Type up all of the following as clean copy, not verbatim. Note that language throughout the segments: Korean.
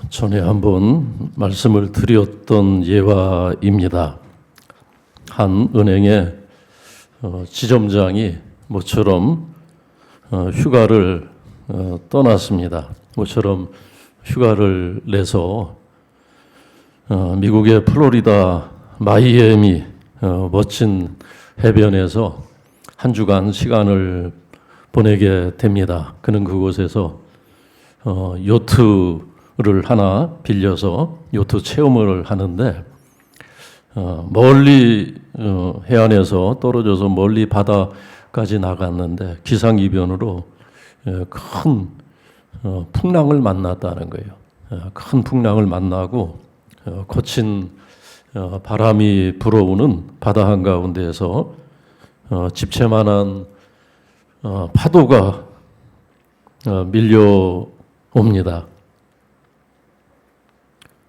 전에 한번 말씀을 드렸던 예화입니다. 한 은행의 지점장이 모처럼 휴가를 떠났습니다. 모처럼 휴가를 내서 미국의 플로리다 마이애미 멋진 해변에서 한 주간 시간을 보내게 됩니다. 그는 그곳에서 요트를 하나 빌려서 요트 체험을 하는데 멀리 해안에서 떨어져서 멀리 바다까지 나갔는데 기상이변으로 큰 풍랑을 만났다는 거예요. 큰 풍랑을 만나고 거친 바람이 불어오는 바다 한가운데에서 집채만한 파도가 밀려옵니다.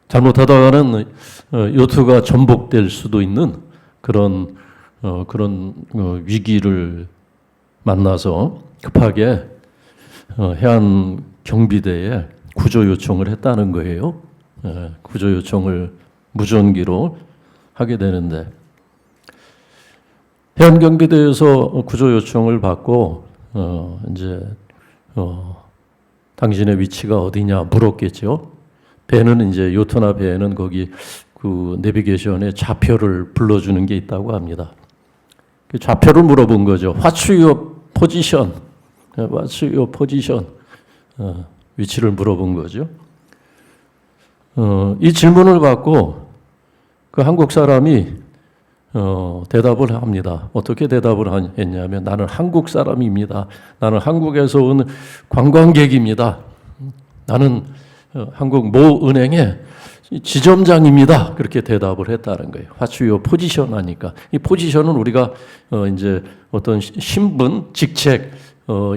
잘못하다가는 요트가 전복될 수도 있는 그런 위기를 만나서 급하게 해안 경비대에 구조 요청을 했다는 거예요. 구조 요청을 무전기로 하게 되는데 해안 경비대에서 구조 요청을 받고 이제 당신의 위치가 어디냐 물었겠죠. 배는 이제 요트나 배에는 거기 그 내비게이션에 좌표를 불러주는 게 있다고 합니다. 그 좌표를 물어본 거죠. What's your position? What's your position? 위치를 물어본 거죠. 이 질문을 받고 그 한국 사람이 대답을 합니다. 어떻게 대답을 했냐면 나는 한국 사람입니다. 나는 한국에서 온 관광객입니다. 나는 한국 모 은행의 지점장입니다. 그렇게 대답을 했다는 거예요. What's your position 하니까 이 포지션은 우리가 이제 어떤 신분, 직책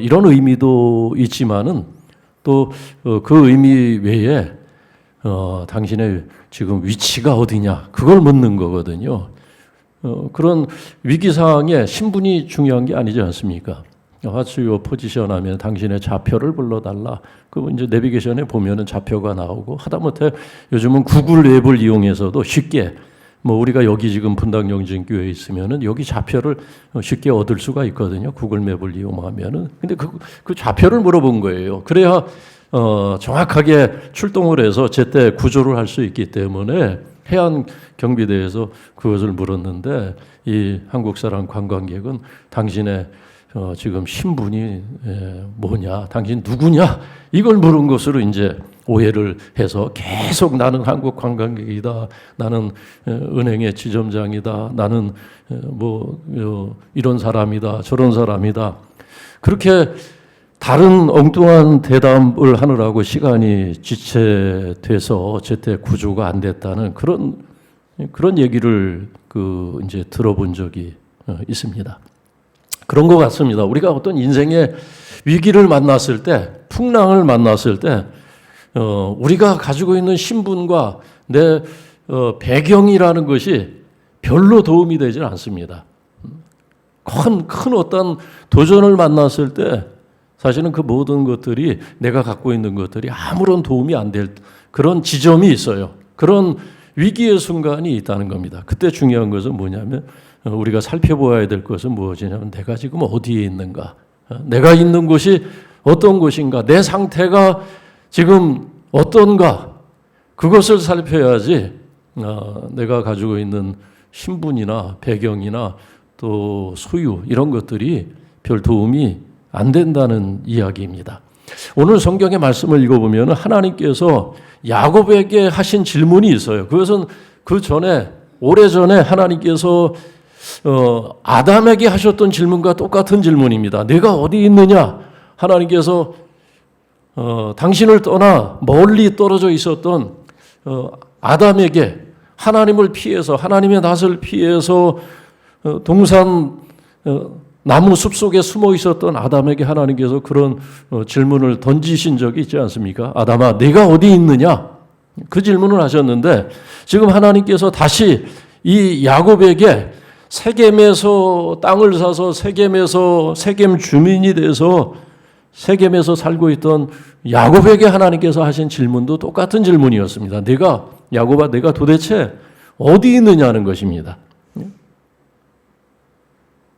이런 의미도 있지만은 또 그 의미 외에 당신의 지금 위치가 어디냐 그걸 묻는 거거든요. 그런 위기 상황에 신분이 중요한 게 아니지 않습니까? What's your position 하면 당신의 좌표를 불러달라. 그 이제 내비게이션에 보면은 좌표가 나오고 하다못해 요즘은 구글 앱을 이용해서도 쉽게 뭐 우리가 여기 지금 분당영진교회에 있으면은 여기 좌표를 쉽게 얻을 수가 있거든요. 구글 맵을 이용하면은. 근데 그 좌표를 물어본 거예요. 그래야 정확하게 출동을 해서 제때 구조를 할 수 있기 때문에 해안 경비대에서 그것을 물었는데 이 한국 사람 관광객은 당신의 지금 신분이 뭐냐, 당신 누구냐 이걸 물은 것으로 이제 오해를 해서 계속 나는 한국 관광객이다, 나는 은행의 지점장이다, 나는 뭐 이런 사람이다, 저런 사람이다 그렇게 다른 엉뚱한 대답을 하느라고 시간이 지체돼서 제때 구조가 안 됐다는 그런 얘기를 이제 들어본 적이 있습니다. 그런 것 같습니다. 우리가 어떤 인생의 위기를 만났을 때, 풍랑을 만났을 때, 우리가 가지고 있는 신분과 내 배경이라는 것이 별로 도움이 되질 않습니다. 큰 어떤 도전을 만났을 때 사실은 그 모든 것들이 내가 갖고 있는 것들이 아무런 도움이 안 될 그런 지점이 있어요. 그런 위기의 순간이 있다는 겁니다. 그때 중요한 것은 뭐냐면 우리가 살펴보아야 될 것은 무엇이냐면 내가 지금 어디에 있는가, 내가 있는 곳이 어떤 곳인가, 내 상태가 지금 어떤가 그것을 살펴야지 내가 가지고 있는 신분이나 배경이나 또 소유 이런 것들이 별 도움이 안 된다는 이야기입니다. 오늘 성경의 말씀을 읽어보면 하나님께서 야곱에게 하신 질문이 있어요. 그것은 그 전에 오래전에 하나님께서 아담에게 하셨던 질문과 똑같은 질문입니다. 내가 어디 있느냐? 하나님께서 당신을 떠나 멀리 떨어져 있었던 아담에게 하나님을 피해서 하나님의 낯을 피해서 동산 나무 숲속에 숨어 있었던 아담에게 하나님께서 그런 질문을 던지신 적이 있지 않습니까? 아담아, 네가 어디 있느냐? 그 질문을 하셨는데 지금 하나님께서 다시 이 야곱에게 세겜에서 땅을 사서 세겜에서 세겜 주민이 돼서 세겜에서 살고 있던 야곱에게 하나님께서 하신 질문도 똑같은 질문이었습니다. 야곱아, 내가 도대체 어디 있느냐는 것입니다.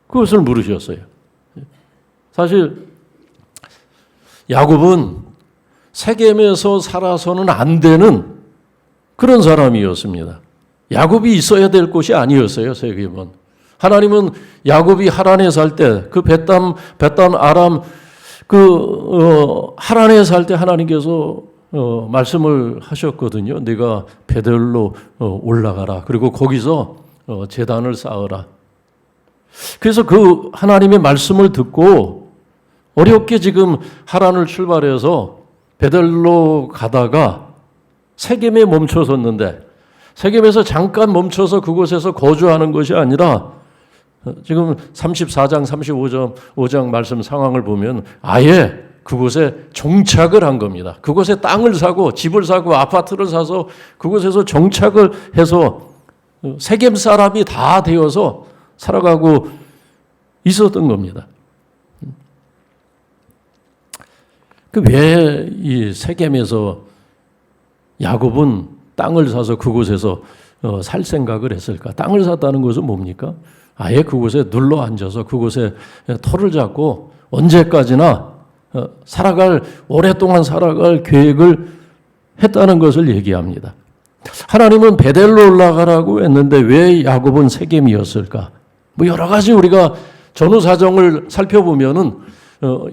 그것을 물으셨어요. 사실 야곱은 세겜에서 살아서는 안 되는 그런 사람이었습니다. 야곱이 있어야 될 곳이 아니었어요, 세겜은. 하나님은 야곱이 하란에 살 때, 그 벳단 아람, 하란에 살 때 하나님께서 말씀을 하셨거든요. 네가 베델로 올라가라. 그리고 거기서 제단을 쌓으라. 그래서 그 하나님의 말씀을 듣고 어렵게 지금 하란을 출발해서 베델로 가다가 세겜에 멈춰섰는데, 세겜에서 잠깐 멈춰서 그곳에서 거주하는 것이 아니라 지금 34장, 35장 말씀 상황을 보면 아예 그곳에 정착을 한 겁니다. 그곳에 땅을 사고 집을 사고 아파트를 사서 그곳에서 정착을 해서 세겜 사람이 다 되어서 살아가고 있었던 겁니다. 왜 이 세겜에서 야곱은 땅을 사서 그곳에서 살 생각을 했을까? 땅을 샀다는 것은 뭡니까? 아예 그곳에 눌러 앉아서 그곳에 터를 잡고 언제까지나 오랫동안 살아갈 계획을 했다는 것을 얘기합니다. 하나님은 베델로 올라가라고 했는데 왜 야곱은 세겜이었을까? 여러 가지 우리가 전후 사정을 살펴보면은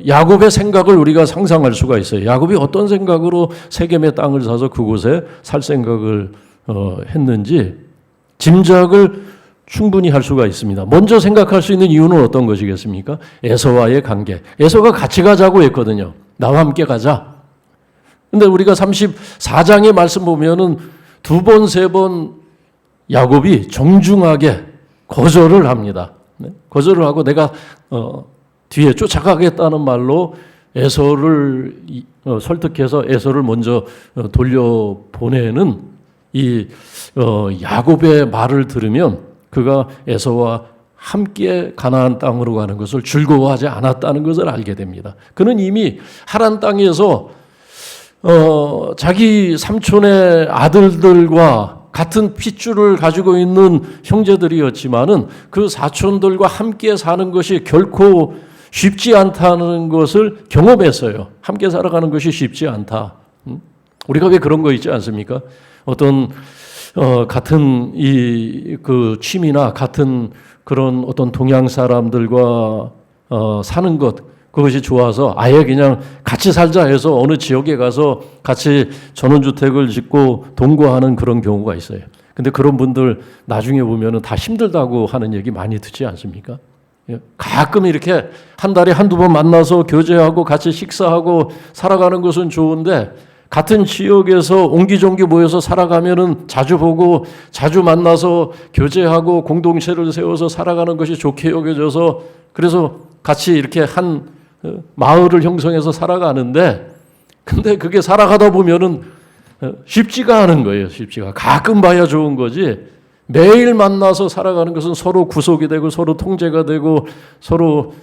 야곱의 생각을 우리가 상상할 수가 있어요. 야곱이 어떤 생각으로 세겜의 땅을 사서 그곳에 살 생각을 했는지 짐작을 충분히 할 수가 있습니다. 먼저 생각할 수 있는 이유는 어떤 것이겠습니까? 에서와의 관계. 에서가 같이 가자고 했거든요. 나와 함께 가자. 근데 우리가 34장의 말씀 보면은 두 번, 세 번 야곱이 정중하게 거절을 합니다. 거절을 하고 내가 뒤에 쫓아가겠다는 말로 에서를 설득해서 에서를 먼저 돌려보내는 이 야곱의 말을 들으면 그가 에서와 함께 가나안 땅으로 가는 것을 즐거워하지 않았다는 것을 알게 됩니다. 그는 이미 하란 땅에서 자기 삼촌의 아들들과 같은 핏줄을 가지고 있는 형제들이었지만은 그 사촌들과 함께 사는 것이 결코 쉽지 않다는 것을 경험했어요. 함께 살아가는 것이 쉽지 않다. 우리가 왜 그런 거 있지 않습니까? 어떤 같은 그 취미나 같은 그런 어떤 동양 사람들과 사는 것, 그것이 좋아서 아예 그냥 같이 살자 해서 어느 지역에 가서 같이 전원주택을 짓고 동거하는 그런 경우가 있어요. 근데 그런 분들 나중에 보면은 다 힘들다고 하는 얘기 많이 듣지 않습니까? 가끔 이렇게 한 달에 한두 번 만나서 교제하고 같이 식사하고 살아가는 것은 좋은데 같은 지역에서 옹기종기 모여서 살아가면은 자주 보고 자주 만나서 교제하고 공동체를 세워서 살아가는 것이 좋게 여겨져서 그래서 같이 이렇게 한 마을을 형성해서 살아가는데 근데 그게 살아가다 보면은 쉽지가 않은 거예요. 쉽지가. 가끔 봐야 좋은 거지. 매일 만나서 살아가는 것은 서로 구속이 되고 서로 통제가 되고 서로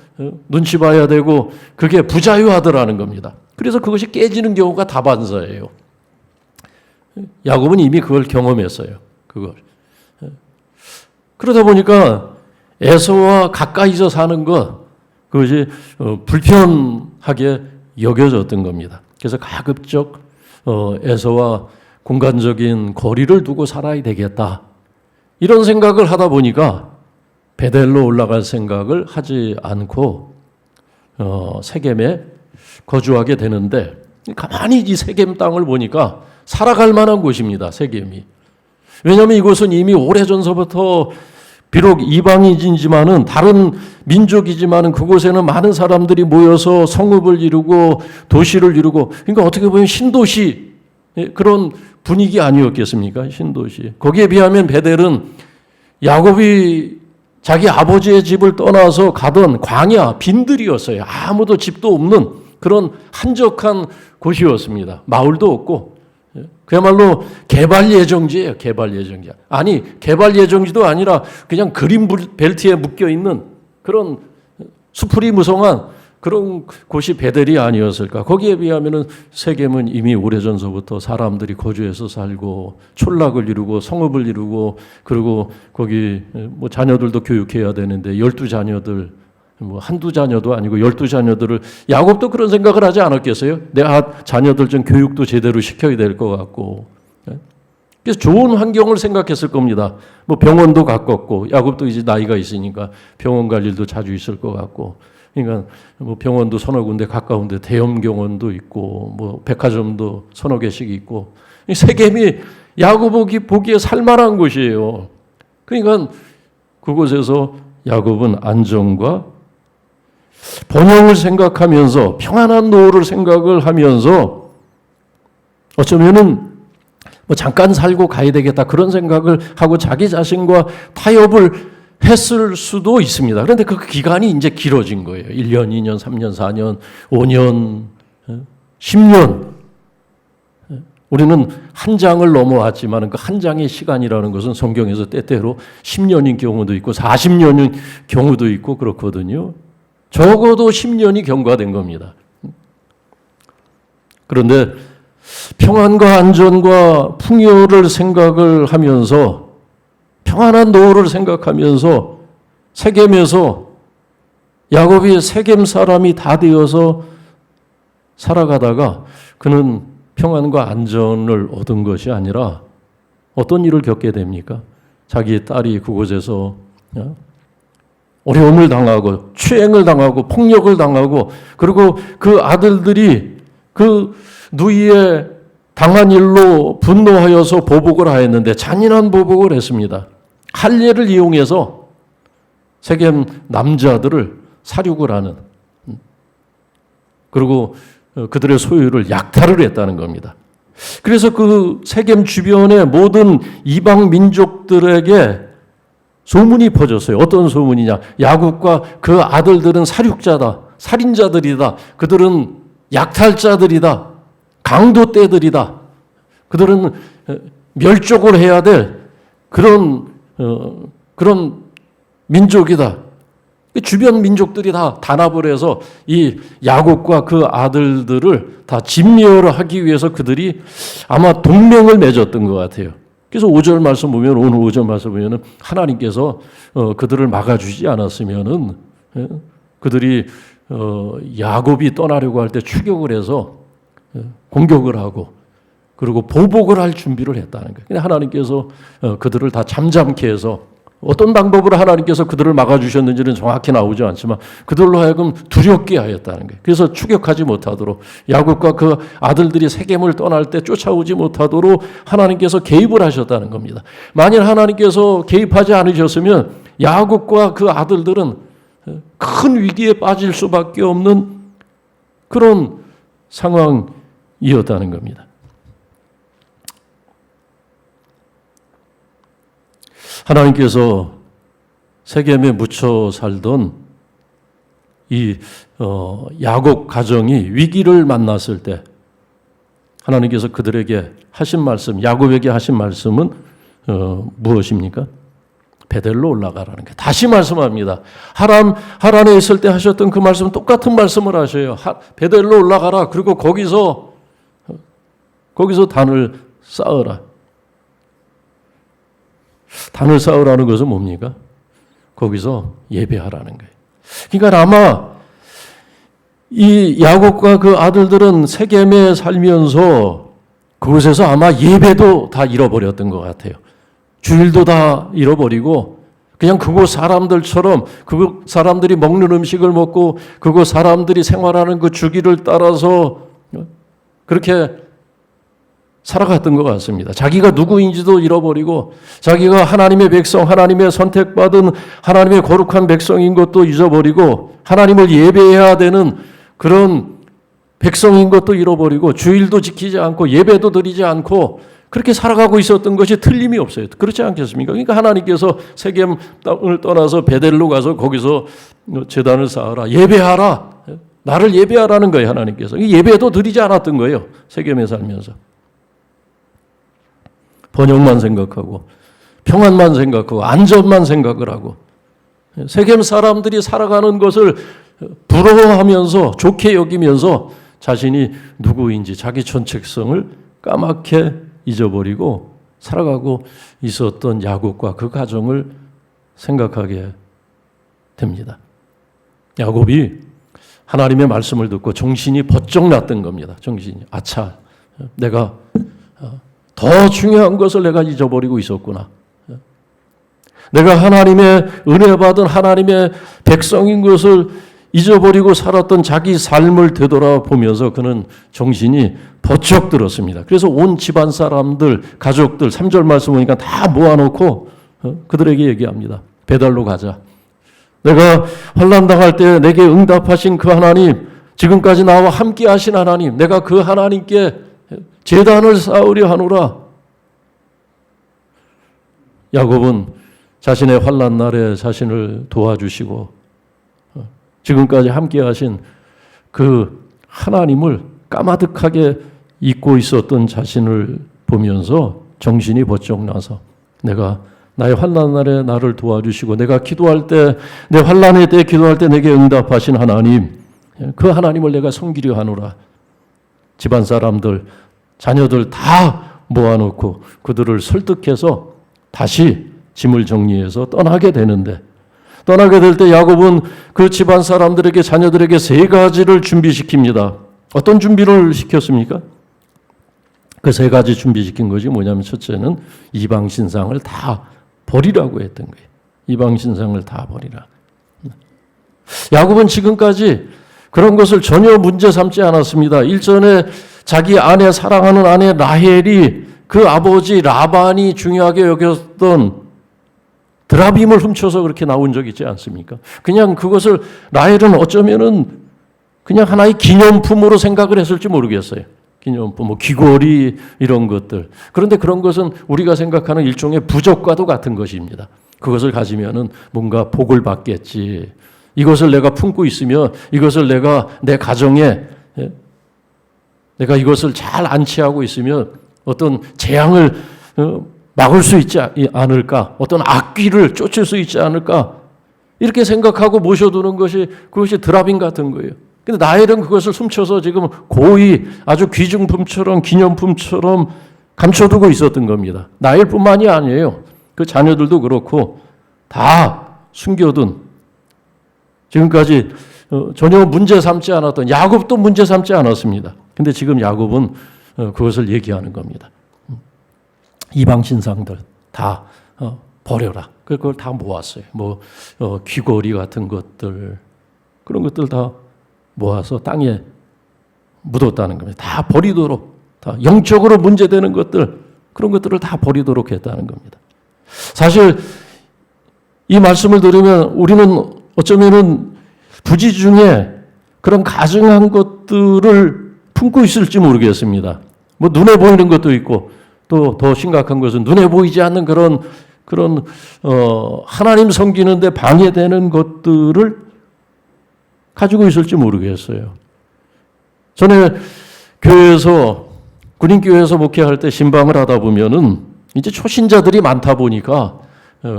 눈치 봐야 되고 그게 부자유하더라는 겁니다. 그래서 그것이 깨지는 경우가 다반사예요. 야곱은 이미 그걸 경험했어요. 그러다 보니까 에서와 가까이서 사는 것 그것이 불편하게 여겨졌던 겁니다. 그래서 가급적 에서와 공간적인 거리를 두고 살아야 되겠다. 이런 생각을 하다 보니까 베델로 올라갈 생각을 하지 않고 세겜에 거주하게 되는데 가만히 이 세겜 땅을 보니까 살아갈 만한 곳입니다. 세겜이. 왜냐하면 이곳은 이미 오래전서부터 비록 이방인이지만은 다른 민족이지만은 그곳에는 많은 사람들이 모여서 성읍을 이루고 도시를 이루고 그러니까 어떻게 보면 신도시 그런 분위기 아니었겠습니까? 신도시. 거기에 비하면 베델은 야곱이 자기 아버지의 집을 떠나서 가던 광야, 빈들이었어요. 아무도 집도 없는 그런 한적한 곳이었습니다. 마을도 없고 그야말로 개발 예정지예요. 개발 예정지. 아니 개발 예정지도 아니라 그냥 그린 벨트에 묶여 있는 그런 수풀이 무성한 그런 곳이 베델이 아니었을까? 거기에 비하면은 세겜은 이미 오래전서부터 사람들이 거주해서 살고 촌락을 이루고 성읍을 이루고 그리고 거기 뭐 자녀들도 교육해야 되는데 12자녀들 뭐 한두 자녀도 아니고 12자녀들을 야곱도 그런 생각을 하지 않았겠어요? 내 자녀들 좀 교육도 제대로 시켜야 될 것 같고. 그래서 좋은 환경을 생각했을 겁니다. 뭐 병원도 가깝고 야곱도 이제 나이가 있으니까 병원 갈 일도 자주 있을 것 같고. 그러니까 뭐 병원도 서너 군데 가까운데 대형 병원도 있고 뭐 백화점도 서너 개씩 있고 세겜이 야곱이 보기에 살만한 곳이에요. 그러니까 그곳에서 야곱은 안정과 번영을 생각하면서 평안한 노후를 생각을 하면서 어쩌면은 뭐 잠깐 살고 가야 되겠다 그런 생각을 하고 자기 자신과 타협을 했을 수도 있습니다. 그런데 그 기간이 이제 길어진 거예요. 1년, 2년, 3년, 4년, 5년, 10년. 우리는 한 장을 넘어왔지만 그 한 장의 시간이라는 것은 성경에서 때때로 10년인 경우도 있고 40년인 경우도 있고 그렇거든요. 적어도 10년이 경과된 겁니다. 그런데 평안과 안전과 풍요를 생각을 하면서 평안한 노후를 생각하면서 세겜에서 야곱이 세겜 사람이 다 되어서 살아가다가 그는 평안과 안전을 얻은 것이 아니라 어떤 일을 겪게 됩니까? 자기 딸이 그곳에서 어려움을 당하고 추행을 당하고 폭력을 당하고 그리고 그 아들들이 그 누이의 당한 일로 분노하여서 보복을 하였는데 잔인한 보복을 했습니다. 할례를 이용해서 세겜 남자들을 살육을 하는 그리고 그들의 소유를 약탈을 했다는 겁니다. 그래서 그 세겜 주변의 모든 이방 민족들에게 소문이 퍼졌어요. 어떤 소문이냐? 야곱과 그 아들들은 살육자다. 살인자들이다. 그들은 약탈자들이다. 강도떼들이다. 그들은 멸족을 해야 될 그런 민족이다. 주변 민족들이 다 단합을 해서 이 야곱과 그 아들들을 다 진멸을 하기 위해서 그들이 아마 동맹을 맺었던 것 같아요. 그래서 5절 말씀 보면 오늘 5절 말씀 보면은 하나님께서 그들을 막아주지 않았으면은 그들이 야곱이 떠나려고 할 때 추격을 해서 공격을 하고 그리고 보복을 할 준비를 했다는 거예요. 근데 하나님께서 그들을 다 잠잠케 해서 어떤 방법으로 하나님께서 그들을 막아주셨는지는 정확히 나오지 않지만 그들로 하여금 두렵게 하였다는 거예요. 그래서 추격하지 못하도록 야곱과 그 아들들이 세겜을 떠날 때 쫓아오지 못하도록 하나님께서 개입을 하셨다는 겁니다. 만일 하나님께서 개입하지 않으셨으면 야곱과 그 아들들은 큰 위기에 빠질 수밖에 없는 그런 상황이었다는 겁니다. 하나님께서 세겜에 묻혀 살던 이 야곱 가정이 위기를 만났을 때 하나님께서 그들에게 하신 말씀, 야곱에게 하신 말씀은 무엇입니까? 베델로 올라가라는 게 다시 말씀합니다. 하란에 있을 때 하셨던 그 말씀 똑같은 말씀을 하셔요. 베델로 올라가라. 그리고 거기서 단을 쌓으라. 단을 쌓으라는 것은 뭡니까? 거기서 예배하라는 거예요. 그러니까 아마 이 야곱과 그 아들들은 세겜에 살면서 그곳에서 아마 예배도 다 잃어버렸던 것 같아요. 주일도 다 잃어버리고 그냥 그곳 사람들처럼 그곳 사람들이 먹는 음식을 먹고 그곳 사람들이 생활하는 그 주기를 따라서 그렇게 살아갔던 것 같습니다. 자기가 누구인지도 잃어버리고 자기가 하나님의 백성, 하나님의 선택받은 하나님의 거룩한 백성인 것도 잊어버리고 하나님을 예배해야 되는 그런 백성인 것도 잃어버리고 주일도 지키지 않고 예배도 드리지 않고 그렇게 살아가고 있었던 것이 틀림이 없어요. 그렇지 않겠습니까? 그러니까 하나님께서 세겜 땅을 떠나서 베델로 가서 거기서 제단을 쌓아라. 예배하라. 나를 예배하라는 거예요. 하나님께서. 예배도 드리지 않았던 거예요. 세겜에 살면서. 번영만 생각하고 평안만 생각하고 안전만 생각을 하고 세겜 사람들이 살아가는 것을 부러워하면서 좋게 여기면서 자신이 누구인지 자기 정체성을 까맣게 잊어버리고 살아가고 있었던 야곱과 그 가정을 생각하게 됩니다. 야곱이 하나님의 말씀을 듣고 정신이 번쩍 났던 겁니다. 정신이 아차, 내가 더 중요한 것을 내가 잊어버리고 있었구나. 내가 하나님의 은혜 받은 하나님의 백성인 것을 잊어버리고 살았던 자기 삶을 되돌아보면서 그는 정신이 번쩍 들었습니다. 그래서 온 집안 사람들, 가족들 3절 말씀 보니까 다 모아놓고 그들에게 얘기합니다. 배달로 가자. 내가 환난 당할 때 내게 응답하신 그 하나님, 지금까지 나와 함께 하신 하나님, 내가 그 하나님께 제단을 쌓으려 하노라. 야곱은 자신의 환난 날에 자신을 도와주시고 지금까지 함께 하신 그 하나님을 까마득하게 잊고 있었던 자신을 보면서 정신이 번쩍 나서 내가 나의 환난 날에 나를 도와주시고 내가 기도할 때 내 환난의 때 기도할 때 내게 응답하신 하나님, 그 하나님을 내가 섬기려 하노라. 집안 사람들, 자녀들 다 모아놓고 그들을 설득해서 다시 짐을 정리해서 떠나게 되는데, 떠나게 될 때 야곱은 그 집안 사람들에게, 자녀들에게 3가지를 준비시킵니다. 어떤 준비를 시켰습니까? 그 3가지 준비시킨 것이 뭐냐면, 첫째는 이방 신상을 다 버리라고 했던 거예요. 이방 신상을 다 버리라. 야곱은 지금까지 그런 것을 전혀 문제 삼지 않았습니다. 일전에 자기 아내, 사랑하는 아내 라헬이 그 아버지 라반이 중요하게 여겼던 드라빔을 훔쳐서 그렇게 나온 적 있지 않습니까? 그냥 그것을 라헬은 어쩌면은 그냥 하나의 기념품으로 생각을 했을지 모르겠어요. 기념품, 뭐 귀걸이 이런 것들. 그런데 그런 것은 우리가 생각하는 일종의 부적과도 같은 것입니다. 그것을 가지면은 뭔가 복을 받겠지. 이것을 내가 품고 있으면 이것을 내가 내 가정에 내가 이것을 잘 안치하고 있으면 어떤 재앙을 막을 수 있지 않을까? 어떤 악귀를 쫓을 수 있지 않을까? 이렇게 생각하고 모셔두는 것이 그것이 드라빔 같은 거예요. 근데 라헬은 그것을 훔쳐서 지금 고의 아주 귀중품처럼 기념품처럼 감춰두고 있었던 겁니다. 라헬뿐만이 아니에요. 그 자녀들도 그렇고 다 숨겨둔, 지금까지 전혀 문제 삼지 않았던 야곱도 문제 삼지 않았습니다. 근데 지금 야곱은 그것을 얘기하는 겁니다. 이방 신상들 다 버려라. 그걸 다 모았어요. 뭐 귀걸이 같은 것들, 그런 것들 다 모아서 땅에 묻었다는 겁니다. 다 버리도록, 다 영적으로 문제되는 것들, 그런 것들을 다 버리도록 했다는 겁니다. 사실 이 말씀을 들으면 우리는 어쩌면은 부지 중에 그런 가증한 것들을 품고 있을지 모르겠습니다. 뭐 눈에 보이는 것도 있고, 또 더 심각한 것은 눈에 보이지 않는 그런 하나님 섬기는데 방해되는 것들을 가지고 있을지 모르겠어요. 전에 교회에서, 군인교회에서 목회할 때 신방을 하다 보면은 이제 초신자들이 많다 보니까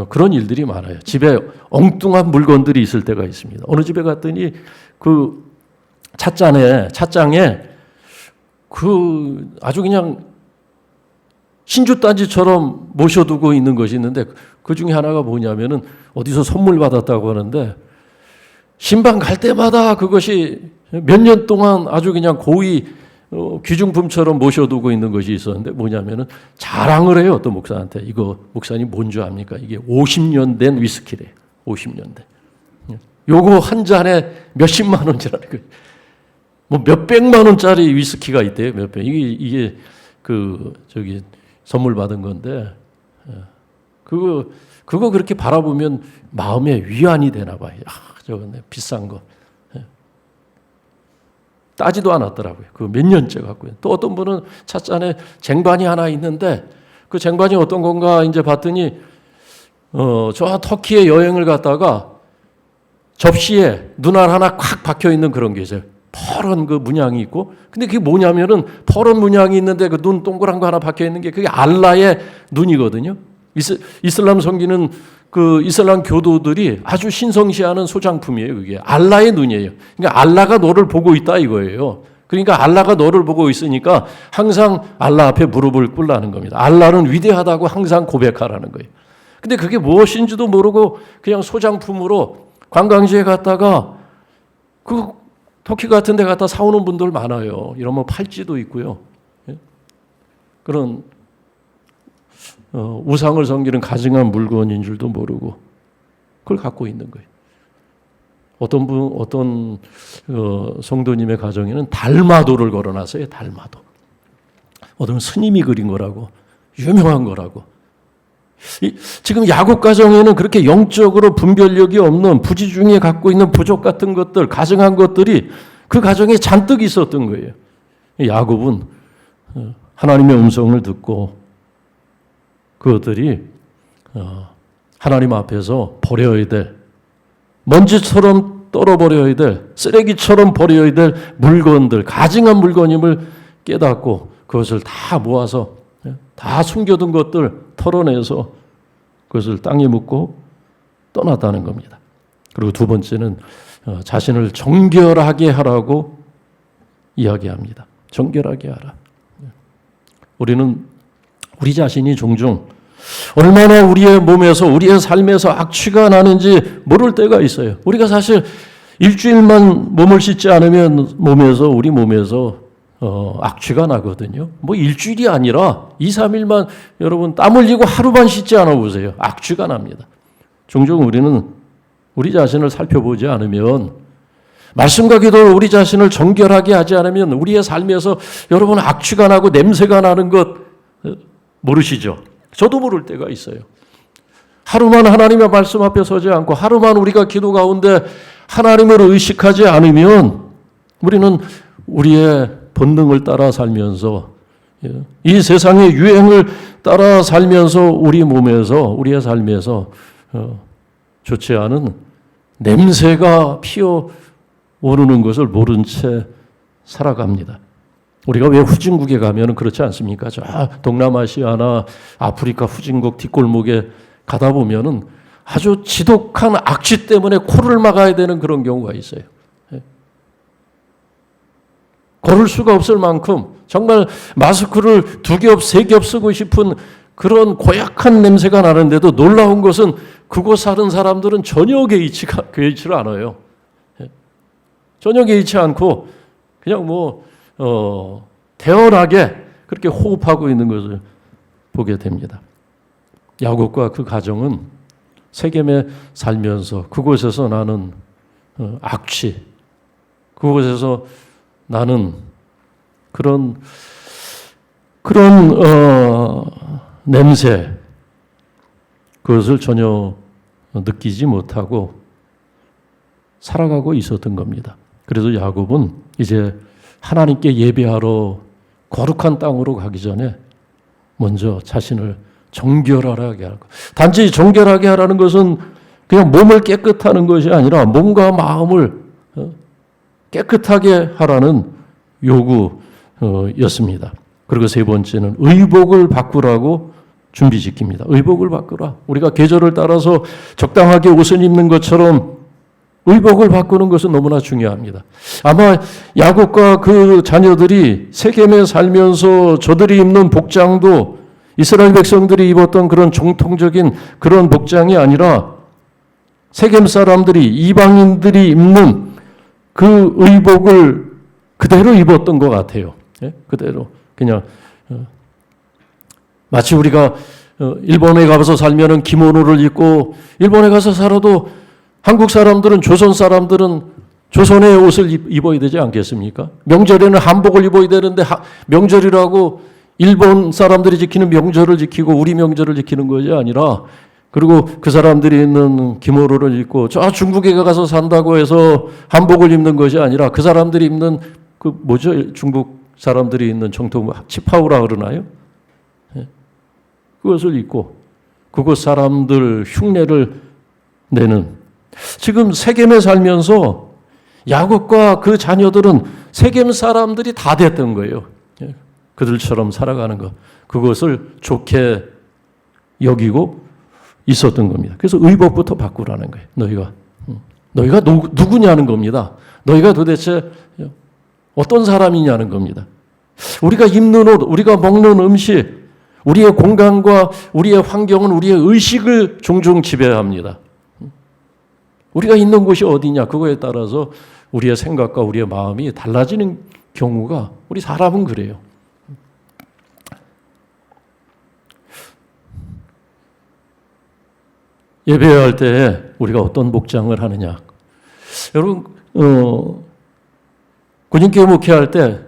그런 일들이 많아요. 집에 엉뚱한 물건들이 있을 때가 있습니다. 어느 집에 갔더니 그 찻장에 그 아주 그냥 신주단지처럼 모셔두고 있는 것이 있는데, 그 중에 하나가 뭐냐면은 어디서 선물 받았다고 하는데, 신방 갈 때마다 그것이 몇 년 동안 아주 그냥 고위 귀중품처럼 모셔두고 있는 것이 있었는데, 뭐냐면은 자랑을 해요. 어떤 목사한테. 이거 목사님 뭔 줄 압니까? 이게 50년 된 위스키래요. 50년 된. 요거 한 잔에 몇십만 원짜리, 뭐 몇백만 원짜리 위스키가 있대요. 몇백. 이게 선물 받은 건데, 그거 그렇게 바라보면 마음에 위안이 되나 봐요. 저거 비싼 거. 따지도 않았더라고요. 그 몇 년째 갖고요. 또 어떤 분은 찻잔에 쟁반이 하나 있는데, 그 쟁반이 어떤 건가 이제 봤더니, 저 터키에 여행을 갔다가 접시에 눈알 하나 콱 박혀 있는 그런 게 있어요. 퍼런 그 문양이 있고, 근데 그게 뭐냐면은 퍼런 문양이 있는데 그 눈 동그란 거 하나 박혀 있는 게 그게 알라의 눈이거든요. 이슬람 섬기는 그 이슬람 교도들이 아주 신성시하는 소장품이에요. 그게 알라의 눈이에요. 그러니까 알라가 너를 보고 있다 이거예요. 그러니까 알라가 너를 보고 있으니까 항상 알라 앞에 무릎을 꿇라는 겁니다. 알라는 위대하다고 항상 고백하라는 거예요. 근데 그게 무엇인지도 모르고 그냥 소장품으로 관광지에 갔다가 그 터키 같은 데 갔다 사오는 분들 많아요. 이러면 팔찌도 있고요. 그런 우상을 섬기는 가증한 물건인 줄도 모르고 그걸 갖고 있는 거예요. 어떤 성도님의 가정에는 달마도를 걸어놨어요. 달마도. 어떤 스님이 그린 거라고, 유명한 거라고. 지금 야곱 가정에는 그렇게 영적으로 분별력이 없는 부지 중에 갖고 있는 부족 같은 것들, 가증한 것들이 그 가정에 잔뜩 있었던 거예요. 야곱은 하나님의 음성을 듣고 그것들이 하나님 앞에서 버려야 될, 먼지처럼 떨어버려야 될, 쓰레기처럼 버려야 될 물건들, 가증한 물건임을 깨닫고 그것을 다 모아서 다 숨겨둔 것들 털어내서 그것을 땅에 묻고 떠났다는 겁니다. 그리고 두 번째는 자신을 정결하게 하라고 이야기합니다. 정결하게 하라. 우리는 우리 자신이 종종 얼마나 우리의 몸에서, 우리의 삶에서 악취가 나는지 모를 때가 있어요. 우리가 사실 일주일만 몸을 씻지 않으면 우리 몸에서 악취가 나거든요. 뭐 일주일이 아니라 2, 3일만 여러분 땀 흘리고 하루만 씻지 않아 보세요. 악취가 납니다. 종종 우리는 우리 자신을 살펴보지 않으면, 말씀과 기도로 우리 자신을 정결하게 하지 않으면 우리의 삶에서 여러분 악취가 나고 냄새가 나는 것 모르시죠? 저도 모를 때가 있어요. 하루만 하나님의 말씀 앞에 서지 않고 하루만 우리가 기도 가운데 하나님을 의식하지 않으면 우리는 우리의 본능을 따라 살면서, 이 세상의 유행을 따라 살면서 우리 몸에서, 우리의 삶에서 좋지 않은 냄새가 피어오르는 것을 모른 채 살아갑니다. 우리가 왜 후진국에 가면 그렇지 않습니까? 저 동남아시아나 아프리카 후진국 뒷골목에 가다 보면은 아주 지독한 악취 때문에 코를 막아야 되는 그런 경우가 있어요. 걸을 수가 없을 만큼 정말 마스크를 2겹, 3겹 쓰고 싶은 그런 고약한 냄새가 나는데도 놀라운 것은 그곳 사는 사람들은 전혀 개의치를 않아요. 전혀 개의치 않고 그냥 태연하게 그렇게 호흡하고 있는 것을 보게 됩니다. 야곱과 그 가정은 세겜에 살면서 그곳에서 나는 악취, 그곳에서 나는 그런 냄새, 그것을 전혀 느끼지 못하고 살아가고 있었던 겁니다. 그래서 야곱은 이제 하나님께 예배하러 거룩한 땅으로 가기 전에 먼저 자신을 정결하게 하고, 단지 정결하게 하라는 것은 그냥 몸을 깨끗하는 것이 아니라 몸과 마음을 깨끗하게 하라는 요구였습니다. 그리고 세 번째는 의복을 바꾸라고 준비시킵니다. 의복을 바꾸라. 우리가 계절을 따라서 적당하게 옷을 입는 것처럼 의복을 바꾸는 것은 너무나 중요합니다. 아마 야곱과 그 자녀들이 세겜에 살면서 저들이 입는 복장도 이스라엘 백성들이 입었던 그런 정통적인 그런 복장이 아니라 세겜 사람들이, 이방인들이 입는 그 의복을 그대로 입었던 것 같아요. 그대로 그냥 마치 우리가 일본에 가서 살면은 기모노를 입고, 일본에 가서 살아도 한국 사람들은, 조선 사람들은 조선의 옷을 입어야 되지 않겠습니까? 명절에는 한복을 입어야 되는데 명절이라고 일본 사람들이 지키는 명절을 지키고 우리 명절을 지키는 것이 아니라, 그리고 그 사람들이 있는 기모노를 입고 저 중국에 가서 산다고 해서 한복을 입는 것이 아니라 그 사람들이 입는 중국 사람들이 있는 정통 치파오라 그러나요? 그것을 입고 그곳 사람들 흉내를 내는, 지금 세겜에 살면서 야곱과 그 자녀들은 세겜 사람들이 다 됐던 거예요. 그들처럼 살아가는 것, 그것을 좋게 여기고 있었던 겁니다. 그래서 의복부터 바꾸라는 거예요. 너희가 누구냐는 겁니다. 너희가 도대체 어떤 사람이냐는 겁니다. 우리가 입는 옷, 우리가 먹는 음식, 우리의 공간과 우리의 환경은 우리의 의식을 종종 지배합니다. 우리가 있는 곳이 어디냐, 그거에 따라서 우리의 생각과 우리의 마음이 달라지는 경우가, 우리 사람은 그래요. 예배할 때 우리가 어떤 복장을 하느냐. 여러분, 군인교회 목회할 때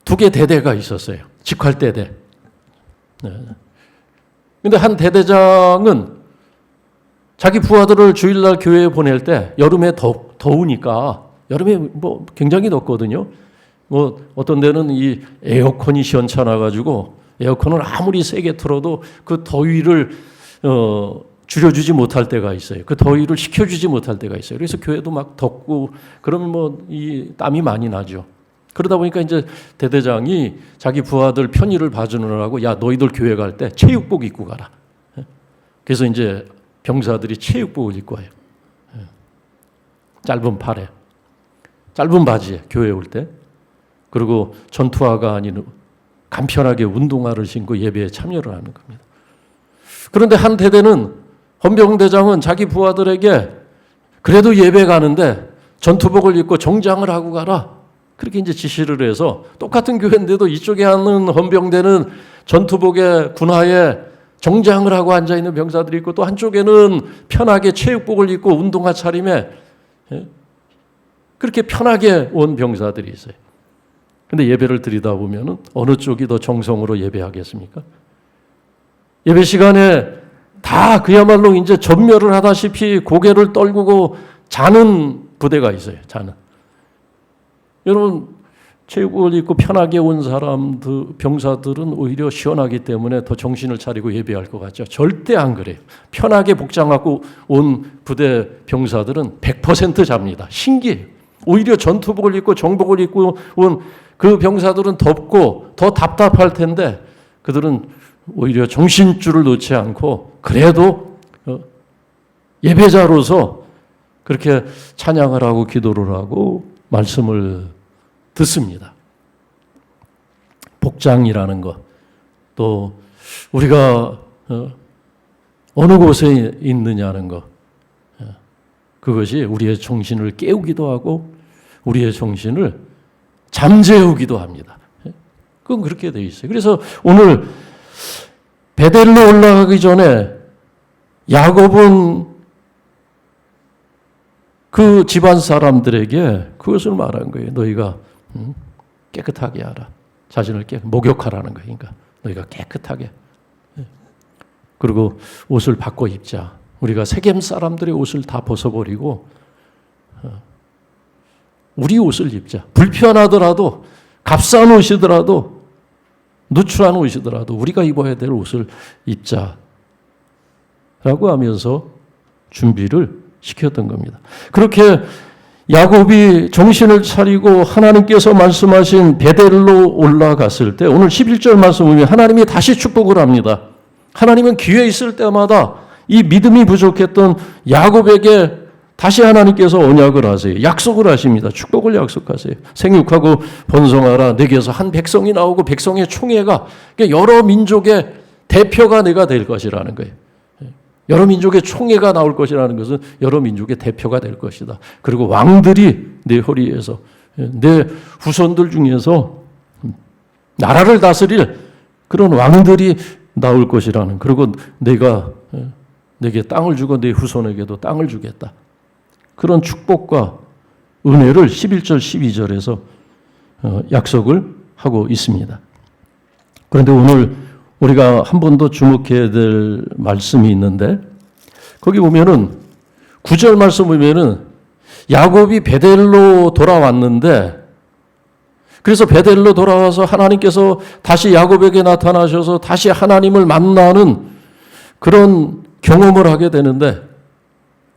2개 대대가 있었어요. 직활대대. 근데 한 대대장은 자기 부하들을 주일날 교회에 보낼 때 여름에 더우니까, 여름에 뭐 굉장히 덥거든요. 뭐 어떤 데는 이 에어컨이 시원찮아가지고 에어컨을 아무리 세게 틀어도 그 더위를 줄여주지 못할 때가 있어요. 그 더위를 식혀주지 못할 때가 있어요. 그래서 교회도 막 덥고 그러면 뭐 이 땀이 많이 나죠. 그러다 보니까 이제 대대장이 자기 부하들 편의를 봐주느라고, 야, 너희들 교회 갈 때 체육복 입고 가라. 그래서 이제 병사들이 체육복을 입고 와요. 짧은 팔에, 짧은 바지에 교회 올 때. 그리고 전투화가 아닌 간편하게 운동화를 신고 예배에 참여를 하는 겁니다. 그런데 한 대대는, 헌병대장은 자기 부하들에게 그래도 예배 가는데 전투복을 입고 정장을 하고 가라, 그렇게 이제 지시를 해서, 똑같은 교회인데도 이쪽에 하는 헌병대는 전투복에 군화에 정장을 하고 앉아있는 병사들이 있고, 또 한쪽에는 편하게 체육복을 입고 운동화 차림에 그렇게 편하게 온 병사들이 있어요. 그런데 예배를 드리다 보면 어느 쪽이 더 정성으로 예배하겠습니까? 예배 시간에 다 그야말로 이제 전멸을 하다시피 고개를 떨구고 자는 부대가 있어요. 자는. 여러분, 체육복을 입고 편하게 온 사람들, 병사들은 오히려 시원하기 때문에 더 정신을 차리고 예배할 것 같죠. 절대 안 그래요. 편하게 복장하고 온 부대 병사들은 100% 잡니다. 신기해요. 오히려 전투복을 입고 정복을 입고 온 그 병사들은 덥고 더 답답할 텐데, 그들은 오히려 정신줄을 놓지 않고 그래도 예배자로서 그렇게 찬양을 하고 기도를 하고 말씀을 듣습니다. 복장이라는 것, 또 우리가 어느 곳에 있느냐는 것, 그것이 우리의 정신을 깨우기도 하고 우리의 정신을 잠재우기도 합니다. 그건 그렇게 되어 있어요. 그래서 오늘 베델로 올라가기 전에 야곱은 그 집안 사람들에게 그것을 말한 거예요. 너희가 깨끗하게 하라. 자신을 목욕하라는 거예요. 그러니까 너희가 깨끗하게. 그리고 옷을 바꿔 입자. 우리가 세겜 사람들의 옷을 다 벗어버리고 우리 옷을 입자. 불편하더라도, 값싼 옷이더라도, 누추한 옷이더라도 우리가 입어야 될 옷을 입자 라고 하면서 준비를 시켰던 겁니다. 그렇게 야곱이 정신을 차리고 하나님께서 말씀하신 베델로 올라갔을 때, 오늘 11절 말씀 보면 하나님이 다시 축복을 합니다. 하나님은 기회 있을 때마다 이 믿음이 부족했던 야곱에게 다시 하나님께서 언약을 하세요. 약속을 하십니다. 축복을 약속하세요. 생육하고 번성하라. 내게서 한 백성이 나오고 백성의 총회가, 여러 민족의 대표가 내가 될 것이라는 거예요. 여러 민족의 총회가 나올 것이라는 것은 여러 민족의 대표가 될 것이다. 그리고 왕들이 내 허리에서, 내 후손들 중에서 나라를 다스릴 그런 왕들이 나올 것이라는, 그리고 내가 내게 땅을 주고 내 후손에게도 땅을 주겠다. 그런 축복과 은혜를 11절, 12절에서 약속을 하고 있습니다. 그런데 오늘 우리가 한 번 더 주목해야 될 말씀이 있는데, 거기 보면은 9절 말씀 보면은 야곱이 베델로 돌아왔는데, 그래서 베델로 돌아와서 하나님께서 다시 야곱에게 나타나셔서 다시 하나님을 만나는 그런 경험을 하게 되는데,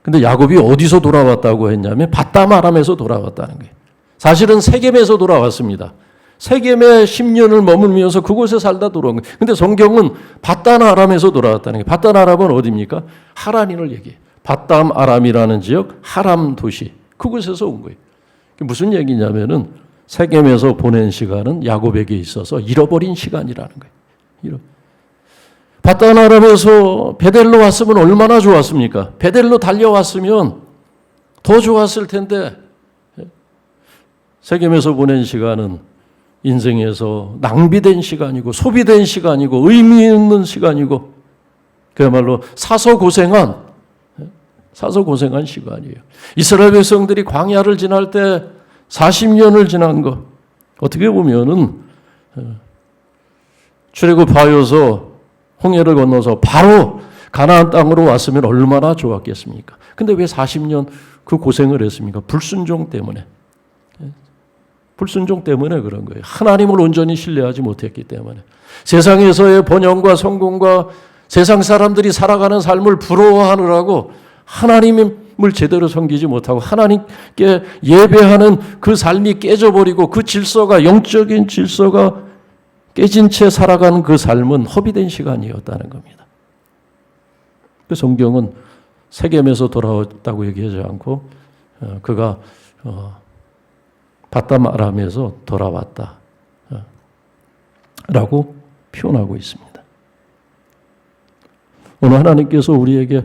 근데 야곱이 어디서 돌아왔다고 했냐면 밧담 아람에서 돌아왔다는 거예요. 사실은 세겜에서 돌아왔습니다. 세겜에 10년을 머물면서 그곳에 살다 돌아온 거예요. 근데 성경은 바단 아람에서 돌아왔다는 거예요. 바단 아람은 어디입니까? 하란인을 얘기해요. 바단 아람이라는 지역, 하람 도시. 그곳에서 온 거예요. 무슨 얘기냐면은 세겜에서 보낸 시간은 야곱에게 있어서 잃어버린 시간이라는 거예요. 바단 아람에서 베델로 왔으면 얼마나 좋았습니까? 베델로 달려왔으면 더 좋았을 텐데 세겜에서 보낸 시간은 인생에서 낭비된 시간이고 소비된 시간이고 의미 있는 시간이고 그야말로 사서 고생한 시간이에요. 이스라엘 백성들이 광야를 지날 때 40년을 지난 거 어떻게 보면은 출애굽하여서 홍해를 건너서 바로 가나안 땅으로 왔으면 얼마나 좋았겠습니까? 근데 왜 40년 그 고생을 했습니까? 불순종 때문에. 불순종 때문에 그런 거예요. 하나님을 온전히 신뢰하지 못했기 때문에. 세상에서의 번영과 성공과 세상 사람들이 살아가는 삶을 부러워하느라고 하나님을 제대로 섬기지 못하고 하나님께 예배하는 그 삶이 깨져버리고 그 질서가 영적인 질서가 깨진 채 살아가는 그 삶은 허비된 시간이었다는 겁니다. 그 성경은 세겜에서 돌아왔다고 얘기하지 않고 그가 바단 아람에서 돌아왔다 라고 표현하고 있습니다. 오늘 하나님께서 우리에게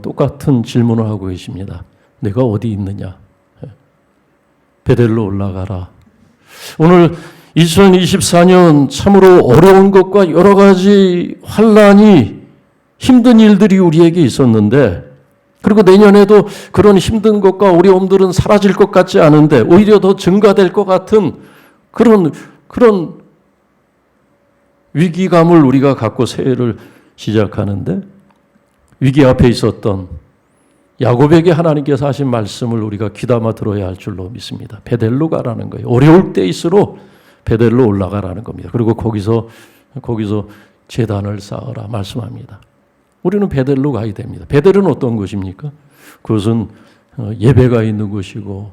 똑같은 질문을 하고 계십니다. 내가 어디 있느냐? 베델로 올라가라. 오늘 2024년 참으로 어려운 것과 여러 가지 환난이 힘든 일들이 우리에게 있었는데 그리고 내년에도 그런 힘든 것과 어려움들은 사라질 것 같지 않은데 오히려 더 증가될 것 같은 그런 위기감을 우리가 갖고 새해를 시작하는데 위기 앞에 있었던 야곱에게 하나님께서 하신 말씀을 우리가 귀담아 들어야 할 줄로 믿습니다. 베델로 가라는 거예요. 어려울 때일수록 베델로 올라가라는 겁니다. 그리고 거기서 제단을 쌓으라 말씀합니다. 우리는 베델로 가야 됩니다. 베델은 어떤 곳입니까? 그것은 예배가 있는 곳이고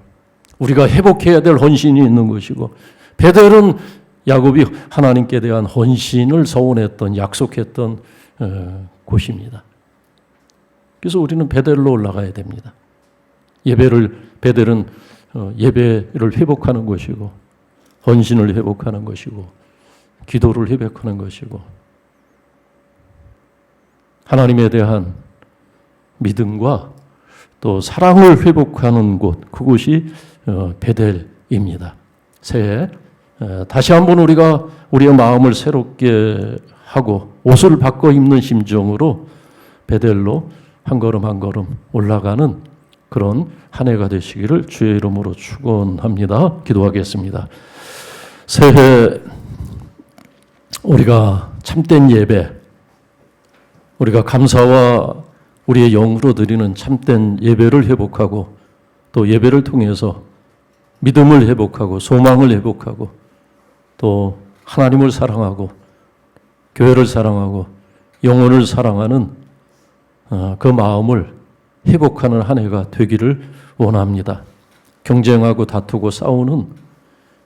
우리가 회복해야 될 헌신이 있는 곳이고 베델은 야곱이 하나님께 대한 헌신을 서원했던 약속했던 곳입니다. 그래서 우리는 베델로 올라가야 됩니다. 베델은 예배를 회복하는 곳이고 헌신을 회복하는 것이고 기도를 회복하는 것이고 하나님에 대한 믿음과 또 사랑을 회복하는 곳 그곳이 베델입니다. 새해 다시 한번 우리가 우리의 마음을 새롭게 하고 옷을 바꿔 입는 심정으로 베델로 한 걸음 한 걸음 올라가는 그런 한 해가 되시기를 주의 이름으로 축원합니다. 기도하겠습니다. 새해 우리가 참된 예배, 우리가 감사와 우리의 영으로 드리는 참된 예배를 회복하고 또 예배를 통해서 믿음을 회복하고 소망을 회복하고 또 하나님을 사랑하고 교회를 사랑하고 영혼을 사랑하는 그 마음을 회복하는 한 해가 되기를 원합니다. 경쟁하고 다투고 싸우는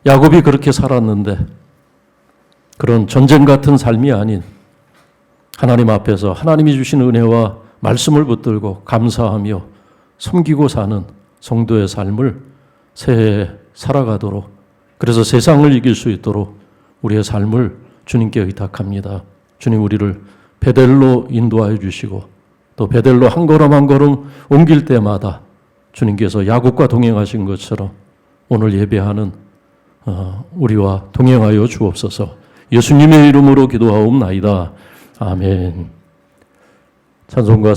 야곱이 그렇게 살았는데 그런 전쟁 같은 삶이 아닌 하나님 앞에서 하나님이 주신 은혜와 말씀을 붙들고 감사하며 섬기고 사는 성도의 삶을 새해에 살아가도록 그래서 세상을 이길 수 있도록 우리의 삶을 주님께 의탁합니다. 주님 우리를 베델로 인도하여 주시고 또 베델로 한 걸음 한 걸음 옮길 때마다 주님께서 야곱과 동행하신 것처럼 오늘 예배하는 우리와 동행하여 주옵소서. 예수님의 이름으로 기도하옵나이다. 아멘. 찬송가